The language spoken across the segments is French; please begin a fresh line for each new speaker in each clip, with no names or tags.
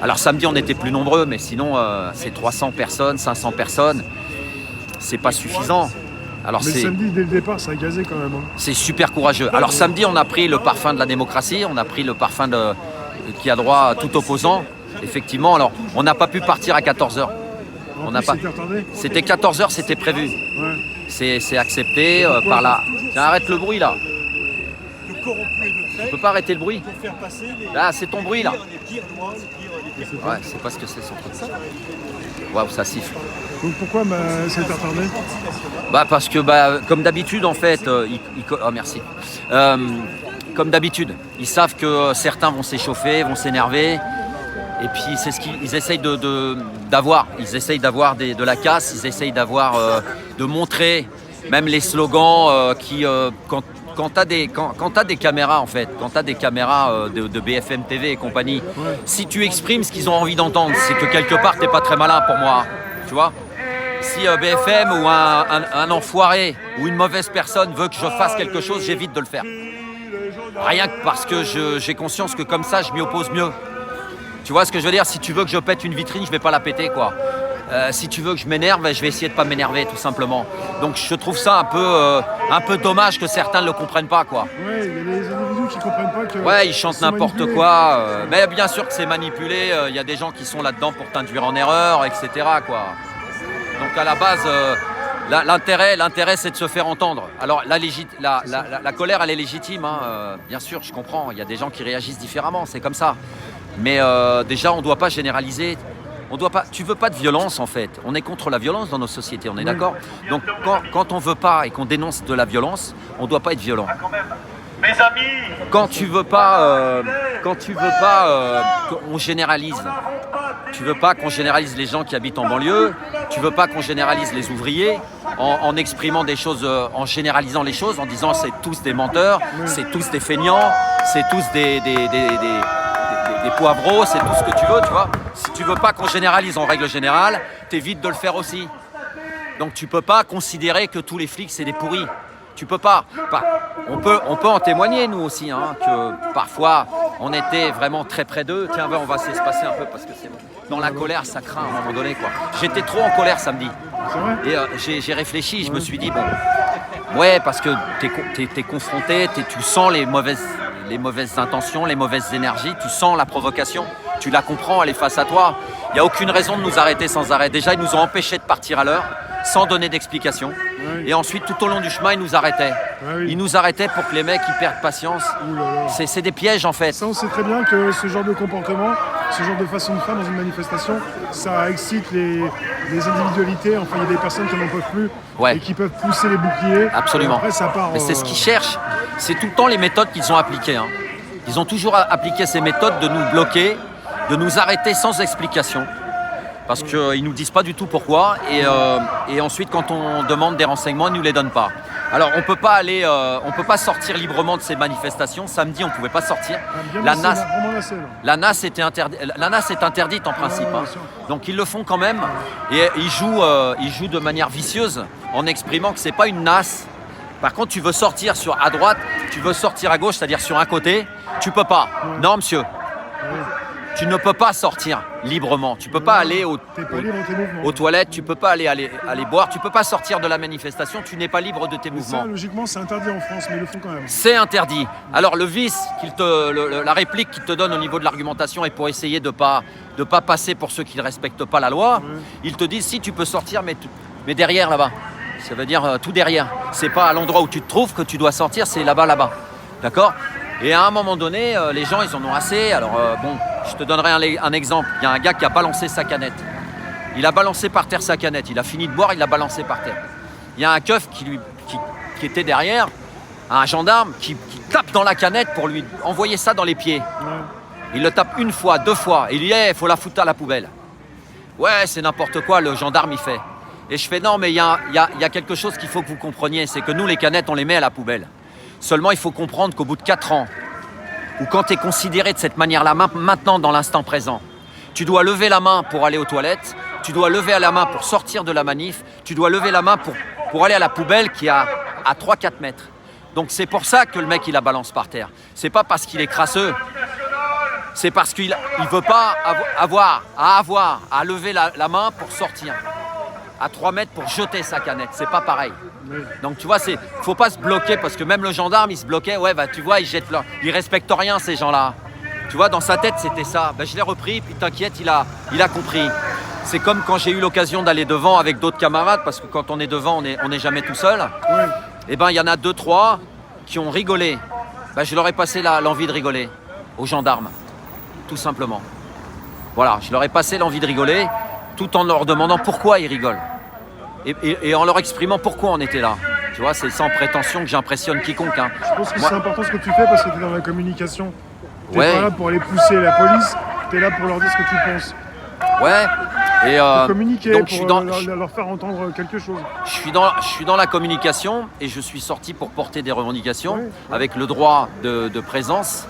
Alors samedi, on était plus nombreux, mais sinon, c'est 300 personnes, 500 personnes. C'est pas suffisant. Alors
Mais samedi, dès le départ, ça a gazé quand même. Hein.
C'est super courageux. Alors samedi, on a pris le parfum de la démocratie, on a pris le parfum qui a droit à tout opposant. Effectivement, alors on n'a pas pu partir à 14h.
En plus, c'était retardé.
C'était 14h, c'était prévu.
Ouais.
C'est accepté par là. Tiens, arrête le bruit là. Tu peux pas arrêter le bruit. Là, c'est ton bruit là. Ouais, c'est pas ce que c'est son truc. Waouh, ça siffle.
Donc pourquoi c'est retardé?
Parce que comme d'habitude en fait, oh merci. Comme d'habitude, ils savent que certains vont s'échauffer, vont s'énerver. Et puis c'est ce qu'ils essayent d'avoir. Ils essayent d'avoir de la casse, ils essayent d'avoir, de montrer même les slogans quand tu as des caméras en fait, quand tu as des caméras de BFM TV et compagnie,
ouais.
Si tu exprimes ce qu'ils ont envie d'entendre, c'est que quelque part t'es pas très malin pour moi, tu vois. Si BFM ou un enfoiré ou une mauvaise personne veut que je fasse quelque chose, j'évite de le faire. Rien que parce que j'ai conscience que comme ça je m'y oppose mieux. Tu vois ce que je veux dire? Si tu veux que je pète une vitrine, je vais pas la péter quoi. Si tu veux que je m'énerve, je vais essayer de pas m'énerver tout simplement. Donc je trouve ça un peu dommage que certains ne le comprennent pas quoi.
Ouais, il y a des individus qui comprennent pas que.
Ouais, ils chantent n'importe quoi. Mais bien sûr que c'est manipulé. Il y a des gens qui sont là-dedans pour t'induire en erreur, etc. quoi. Donc à la base, l'intérêt c'est de se faire entendre. Alors la colère elle est légitime, hein. Bien sûr, je comprends. Il y a des gens qui réagissent différemment, c'est comme ça. Mais déjà, on ne doit pas généraliser. Tu veux pas de violence en fait. On est contre la violence dans nos sociétés, on est d'accord? Donc quand on veut pas et qu'on dénonce de la violence, on doit pas être violent.
Mes amis,
Quand tu veux pas qu'on généralise. Tu veux pas qu'on généralise les gens qui habitent en banlieue. Tu veux pas qu'on généralise les ouvriers en exprimant des choses, en généralisant les choses, en disant c'est tous des menteurs, c'est tous des feignants, c'est tous des poivreaux, c'est tout ce que tu veux, tu vois. Si tu veux pas qu'on généralise en règle générale, t'évites de le faire aussi. Donc tu peux pas considérer que tous les flics c'est des pourris. Tu peux pas. On peut en témoigner nous aussi, hein, que parfois on était vraiment très près d'eux. Tiens, on va s'espacer un peu parce que c'est bon. Dans la colère, ça craint à un moment donné quoi. J'étais trop en colère samedi.
C'est vrai?
Et j'ai réfléchi, je me suis dit bon, ouais, parce que t'es confronté, tu sens les mauvaises intentions, les mauvaises énergies, tu sens la provocation, tu la comprends, elle est face à toi. Il n'y a aucune raison de nous arrêter sans arrêt. Déjà, ils nous ont empêchés de partir à l'heure, sans donner d'explication.
Oui.
Et ensuite, tout au long du chemin, ils nous arrêtaient.
Oui.
Ils nous arrêtaient pour que les mecs ils perdent patience.
Ouh là là.
C'est des pièges en fait.
Ça, on sait très bien que ce genre de comportement, ce genre de façon de faire dans une manifestation, ça excite les individualités. Enfin, il y a des personnes qui n'en peuvent plus
Ouais.
et qui peuvent pousser les boucliers.
Absolument.
Et après, ça part.
Mais c'est ce qu'ils cherchent. C'est tout le temps les méthodes qu'ils ont appliquées. Hein. Ils ont toujours appliqué ces méthodes de nous bloquer, de nous arrêter sans explication. Parce qu'ils ne nous disent pas du tout pourquoi. Et ensuite, quand on demande des renseignements, ils ne nous les donnent pas. Alors, on peut pas sortir librement de ces manifestations. Samedi, on ne pouvait pas sortir. La NAS est interdite en principe. Hein. Donc, ils le font quand même. Et ils jouent de manière vicieuse en exprimant que ce n'est pas une NAS. Par contre, tu veux sortir à droite, tu veux sortir à gauche, c'est-à-dire sur un côté, tu peux pas. Non, monsieur. Tu ne peux pas sortir librement. Tu peux pas aller aux toilettes, tu peux pas aller boire, tu peux pas sortir de la manifestation, tu n'es pas libre de tes mouvements.
Ça, logiquement, c'est interdit en France, mais ils le font quand même.
C'est interdit. Alors le vice, la réplique qu'il te donne au niveau de l'argumentation est pour essayer de pas passer pour ceux qui ne respectent pas la loi.
Ouais.
Ils te disent si tu peux sortir, mais derrière là-bas. Ça veut dire tout derrière. C'est pas à l'endroit où tu te trouves que tu dois sortir, c'est là-bas. D'accord? Et à un moment donné, les gens, ils en ont assez. Alors bon, je te donnerai un exemple. Il y a un gars qui a balancé sa canette. Il a balancé par terre sa canette. Il a fini de boire, il l'a balancé par terre. Il y a un keuf qui était derrière, un gendarme qui tape dans la canette pour lui envoyer ça dans les pieds.
Ouais.
Il le tape une fois, deux fois. Il dit il faut la foutre à la poubelle. Ouais, c'est n'importe quoi, le gendarme il fait. Et je fais non, mais il y a quelque chose qu'il faut que vous compreniez, c'est que nous, les canettes, on les met à la poubelle. Seulement, il faut comprendre qu'au bout de 4 ans, ou quand tu es considéré de cette manière-là, maintenant, dans l'instant présent, tu dois lever la main pour aller aux toilettes, tu dois lever la main pour sortir de la manif, tu dois lever la main pour aller à la poubelle qui est à 3-4 mètres. Donc c'est pour ça que le mec, il la balance par terre. C'est pas parce qu'il est crasseux. c'est parce qu'il ne veut pas avoir à lever la main pour sortir. À 3 mètres pour jeter sa canette. C'est pas pareil.
Oui.
Donc tu vois, faut pas se bloquer parce que même le gendarme, il se bloquait. Ouais, bah tu vois, il respecte rien ces gens-là. Tu vois, dans sa tête, c'était ça. Ben, je l'ai repris, puis t'inquiète, il a compris. C'est comme quand j'ai eu l'occasion d'aller devant avec d'autres camarades, parce que quand on est devant, on n'est jamais tout seul.
Ouais.
Et ben, il y en a 2-3 qui ont rigolé. Ben, je leur ai passé l'envie de rigoler aux gendarmes, tout simplement. Voilà, je leur ai passé l'envie de rigoler, tout en leur demandant pourquoi ils rigolent. Et en leur exprimant pourquoi on était là. Tu vois, c'est sans prétention que j'impressionne quiconque. Hein.
Je pense que c'est important ce que tu fais parce que tu es dans la communication. Tu n'es
Ouais.
pas là pour aller pousser la police, tu es là pour leur dire ce que tu penses.
Ouais. Et
Pour communiquer,
donc
pour leur faire entendre quelque chose.
je suis dans la communication et je suis sorti pour porter des revendications
Ouais.
avec le droit de présence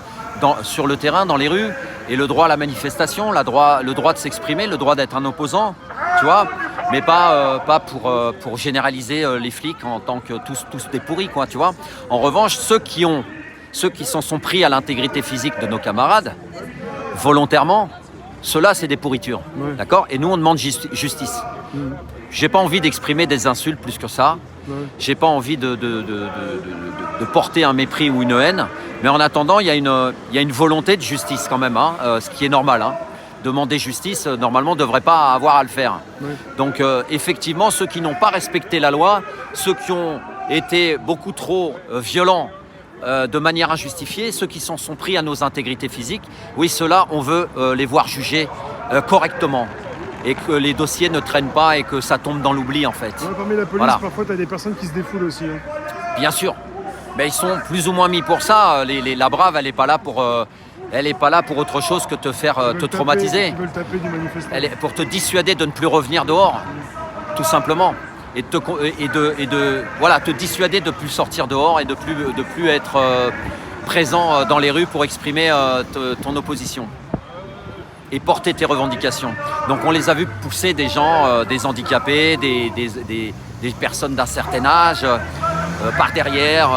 sur le terrain, dans les rues, et le droit à la manifestation, le droit de s'exprimer, le droit d'être un opposant, tu vois, mais pas pour généraliser les flics en tant que tous des pourris, quoi, tu vois. En revanche, ceux qui s'en sont pris à l'intégrité physique de nos camarades, volontairement, ceux-là, c'est des pourritures,
Ouais.
d'accord ? Et nous, on demande justice. J'ai pas envie d'exprimer des insultes plus que ça.
Ouais.
J'ai pas envie de porter un mépris ou une haine. Mais en attendant, il y a une volonté de justice quand même, hein, ce qui est normal. Hein. Demander justice, normalement, ne devrait pas avoir à le faire.
Ouais.
Donc, effectivement, ceux qui n'ont pas respecté la loi, ceux qui ont été beaucoup trop violents de manière injustifiée, ceux qui s'en sont pris à nos intégrités physiques, oui, ceux-là, on veut les voir jugés correctement. Et que les dossiers ne traînent pas et que ça tombe dans l'oubli, en fait.
Ouais, parmi la police,
Voilà.
parfois, tu as des personnes qui se défoulent aussi. Hein.
Bien sûr. Mais ils sont plus ou moins mis pour ça. La brave, elle n'est pas là pour autre chose que te faire
Ils veulent
te
taper-
traumatiser.
Ils veulent taper du manifestant.
Elle est pour te dissuader de ne plus revenir dehors, tout simplement. Et te dissuader de ne plus sortir dehors et de plus être présent dans les rues pour exprimer ton opposition et porter tes revendications. Donc on les a vus pousser des gens, des handicapés, des personnes d'un certain âge, par derrière,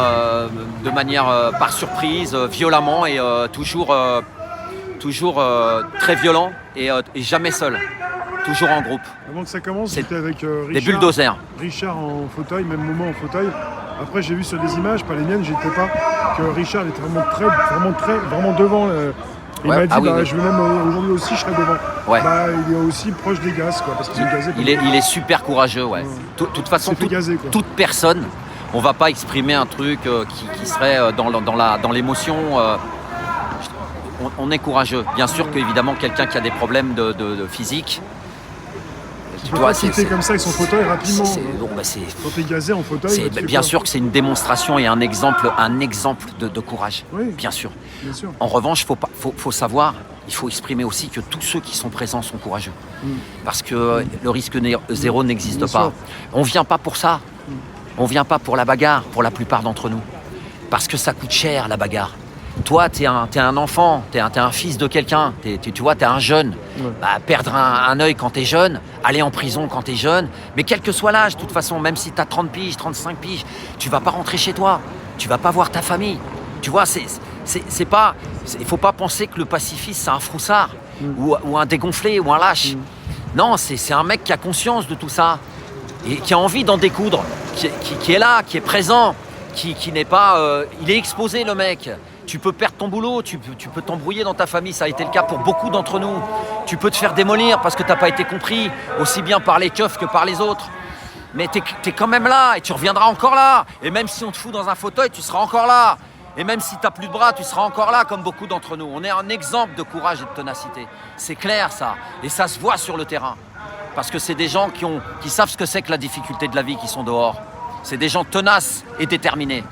de manière par surprise, violemment et toujours très violent et jamais seul, toujours en groupe.
Avant que ça commence,
C'est
j'étais avec Richard.
Des bulldozers.
Richard en fauteuil, même moment en fauteuil. Après, j'ai vu sur des images, pas les miennes, j'étais pas, que Richard était vraiment devant. Il
Ouais,
m'a dit,
ah oui, oui.
je vais même aujourd'hui aussi, je serai devant.
Ouais.
Bah, il est aussi proche des gaz, quoi, parce qu'ils sont gazés.
Il est super courageux, ouais. De toute façon,
Il s'est fait gazer, quoi.
toute personne, on va pas exprimer un truc qui serait dans l'émotion. On est courageux. Bien sûr qu'évidemment, quelqu'un qui a des problèmes de physique,
Tu peux pas quitter comme ça avec son fauteuil rapidement. Quand t'es gazé en fauteuil, tu fais
bien
quoi
sûr que c'est une démonstration et un exemple de courage.
Oui.
Bien sûr.
Bien sûr.
En revanche, faut savoir, il faut exprimer aussi que tous ceux qui sont présents sont courageux. Parce que le risque zéro n'existe
Bien
pas.
sûr.
On ne vient pas pour ça. On ne vient pas pour la bagarre, pour la plupart d'entre nous. Parce que ça coûte cher, la bagarre. Toi, t'es un enfant, t'es un fils de quelqu'un, tu vois, t'es un jeune.
Ouais.
Bah, perdre un œil quand t'es jeune, aller en prison quand t'es jeune, mais quel que soit l'âge, de toute façon, même si t'as 30 piges, 35 piges, tu vas pas rentrer chez toi, tu vas pas voir ta famille. Tu vois, il faut pas penser que le pacifiste, c'est un froussard, ou un dégonflé, ou un lâche. Non, c'est un mec qui a conscience de tout ça, et qui a envie d'en découdre, qui est là, qui est présent, qui n'est pas... il est exposé, le mec. Tu peux perdre ton boulot, tu peux t'embrouiller dans ta famille, ça a été le cas pour beaucoup d'entre nous. Tu peux te faire démolir parce que tu n'as pas été compris, aussi bien par les keufs que par les autres. Mais tu es quand même là et tu reviendras encore là. Et même si on te fout dans un fauteuil, tu seras encore là. Et même si tu n'as plus de bras, tu seras encore là comme beaucoup d'entre nous. On est un exemple de courage et de ténacité. C'est clair ça. Et ça se voit sur le terrain. Parce que c'est des gens qui savent ce que c'est que la difficulté de la vie qui sont dehors. C'est des gens tenaces et déterminés.